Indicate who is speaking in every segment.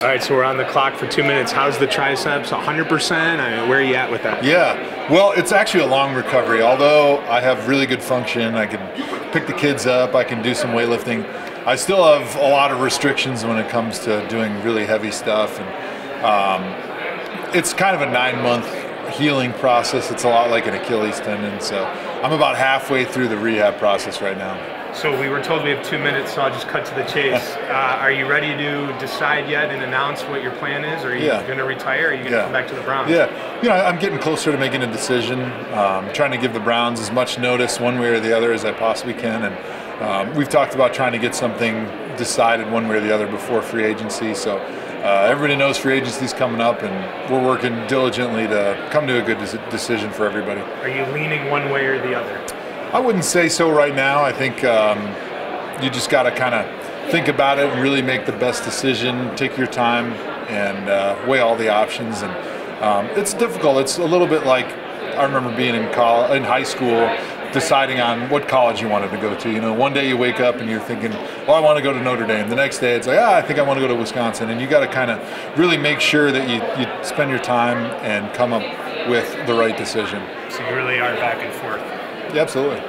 Speaker 1: All right, so we're on the clock for 2 minutes. How's the triceps? 100%? Where are you at with that?
Speaker 2: Yeah, well, it's actually a long recovery. Although I have really good function, I can pick the kids up, I can do some weightlifting. I still have a lot of restrictions when it comes to doing really heavy stuff. And it's kind of a 9-month healing process. It's a lot like an Achilles tendon. So I'm about halfway through the rehab process right now.
Speaker 1: So we were told we have 2 minutes, so I'll just cut to the chase. Are you ready to decide yet and announce what your plan is? Or are you going to retire? Or are you going to come back to the Browns?
Speaker 2: Yeah, you know, I'm getting closer to making a decision. Trying to give the Browns as much notice one way or the other as I possibly can. And we've talked about trying to get something decided one way or the other before free agency. So everybody knows free agency is coming up, and we're working diligently to come to a good decision for everybody.
Speaker 1: Are you leaning one way or the other?
Speaker 2: I wouldn't say so right now. I think you just got to kind of think about it and really make the best decision. Take your time and weigh all the options. And it's difficult. It's a little bit like I remember being in high school, deciding on what college you wanted to go to. You know, one day you wake up and you're thinking, "Oh, I want to go to Notre Dame." The next day it's like, I think I want to go to Wisconsin. And you got to kind of really make sure that you spend your time and come up with the right decision.
Speaker 1: So you really are back and forth.
Speaker 2: Yeah, absolutely.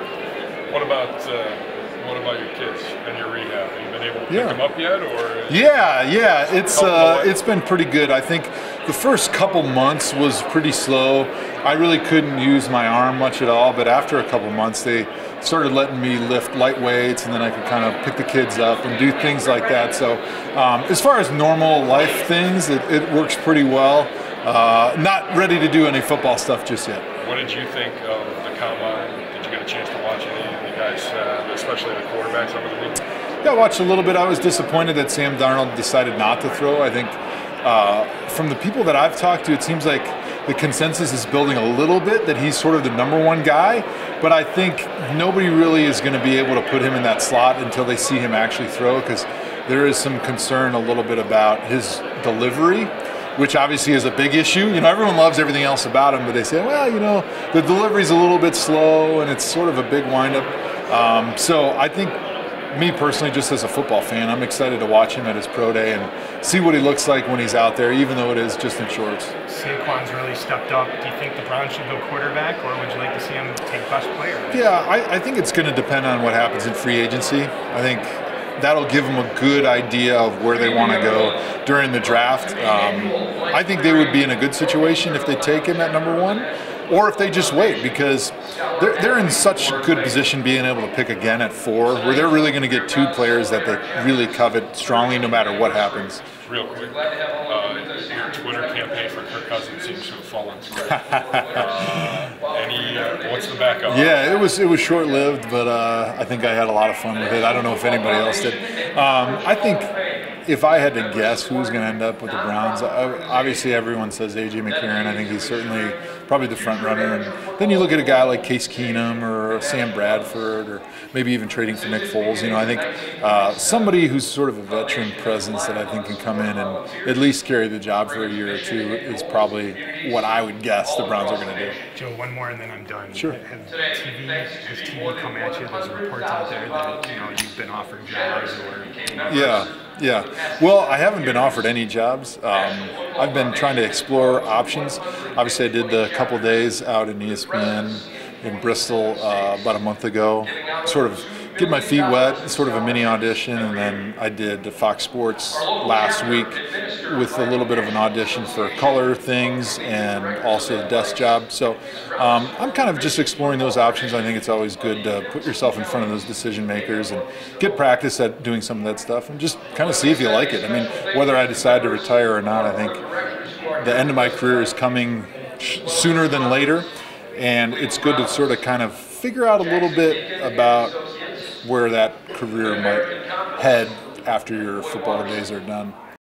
Speaker 3: What about your kids and your rehab? Have you been able to pick them up yet, or?
Speaker 2: Yeah, it's been pretty good. I think the first couple months was pretty slow. I really couldn't use my arm much at all, but after a couple months, they started letting me lift light weights, and then I could kind of pick the kids up and do things like that. So, as far as normal life things, it works pretty well. Not ready to do any football stuff just yet.
Speaker 3: What did you think of the combine? Did you get a chance to watch any of the guys, especially the quarterbacks over the week?
Speaker 2: Yeah, I watched a little bit. I was disappointed that Sam Darnold decided not to throw. I think from the people that I've talked to, it seems like the consensus is building a little bit that he's sort of the #1 guy, but I think nobody really is going to be able to put him in that slot until they see him actually throw, because there is some concern a little bit about his delivery, which obviously is a big issue. You know, everyone loves everything else about him, but they say, well, you know, the delivery's a little bit slow and it's sort of a big windup. So I think, me personally, just as a football fan, I'm excited to watch him at his pro day and see what he looks like when he's out there, even though it is just in shorts.
Speaker 1: Saquon's really stepped up. Do you think the Browns should go quarterback, or would you like to see him take best player?
Speaker 2: Yeah, I think it's going to depend on what happens in free agency. I think that'll give them a good idea of where they want to go during the draft. I think they would be in a good situation if they take him at #1, or if they just wait, because they're in such good position being able to pick again at 4, where they're really going to get 2 players that they really covet strongly no matter what happens.
Speaker 3: Real quick, your Twitter campaign for Kirk Cousins seems to have fallen through. What's the backup?
Speaker 2: Yeah, it was short-lived, but I think I had a lot of fun with it. I don't know if anybody else did. I think if I had to guess who's going to end up with the Browns, obviously everyone says A.J. McCarron. I think he's certainly probably the front runner. And then you look at a guy like Case Keenum or Sam Bradford, or maybe even trading for Nick Foles. You know, I think somebody who's sort of a veteran presence that I think can come in and at least carry the job for a year or two is probably what I would guess the Browns are going to do.
Speaker 1: Joe, one more and then I'm done.
Speaker 2: Sure.
Speaker 1: Has TV come at you? There's reports out there that, you know, you've been offered jobs, or, you know,
Speaker 2: Yeah. Well, I haven't been offered any jobs. I've been trying to explore options. Obviously, I did the couple days out in ESPN in Bristol about a month ago, sort of get my feet wet, sort of a mini audition, and then I did Fox Sports last week with a little bit of an audition for color things and also a desk job. So I'm kind of just exploring those options. I think it's always good to put yourself in front of those decision makers and get practice at doing some of that stuff and just kind of see if you like it. I mean, whether I decide to retire or not, I think the end of my career is coming sooner than later, and it's good to sort of kind of figure out a little bit about where that career might head after your football days are done.